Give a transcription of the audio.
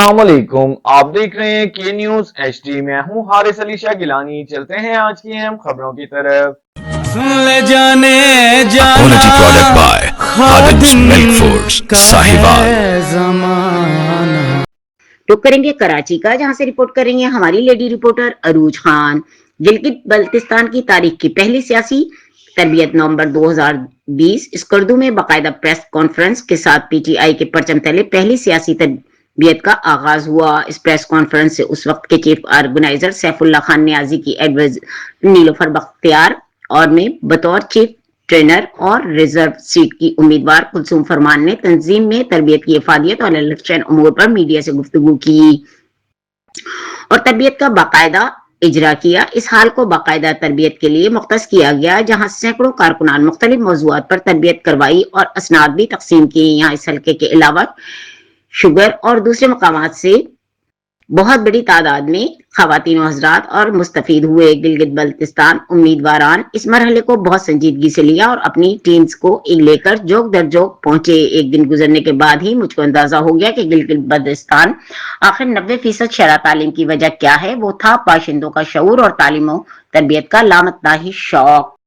अस्सलाम वालेकुम, आप देख रहे हैं के न्यूज एचडी। मैं हूं हारिस अली शाह गिलानी। चलते हैं आज की अहम खबरों की तरफ। ले जाने जाना product by Khadims milk foods Sahiwal. रुक करेंगे कराची का, जहां से रिपोर्ट करेंगे हमारी लेडी रिपोर्टर अरूज खान। गिलगित बल्तिस्तान की तारीख की पहली सियासी तरबियत नवंबर 2020। स्कर्दू में बाकायदा प्रेस कॉन्फ्रेंस के साथ पीटीआई के परचम तले पहली सियासी तरबियत का आगाज हुआ। इस प्रेस कॉन्फ्रेंस से उस वक्त के चीफ ऑर्गेनाइजर सैफुल्लाह खान नियाजी की एडवाइजर नीलोफर बख्तियार और में बतौर चीफ ट्रेनर और रिजर्व सीट की उम्मीदवार कुलसूम फरमान ने तंजीम में तरबियत की इफादियत और इलेक्शन उमूर पर मीडिया से गुफ्तगू की और तरबियत का बाकायदा इजरा किया। इस हाल को बाकायदा तरबियत के लिए मुख्तस किया गया, जहां सैकड़ों कारकुनान मुख्तलिफ मौज़ूआत पर तरबियत करवाई और असनाद भी तकसीम किए। यहाँ इस हल्के के अलावा शुगर और दूसरे मकामात से बहुत बड़ी तादाद में खवातीन हजरात और मुस्तफीद हुए। गिलगित बल्तिस्तान उम्मीदवारान इस मरहले को बहुत संजीदगी से लिया और अपनी टीम्स को लेकर जोक दर जोक पहुंचे। एक दिन गुजरने के बाद ही मुझको अंदाजा हो गया कि गिलगित बल्तिस्तान आखिर 90% शरह तालीम की वजह क्या है। वो था बाशिंदों का शऊर और तालीम तरबियत का लामतनाही शौक।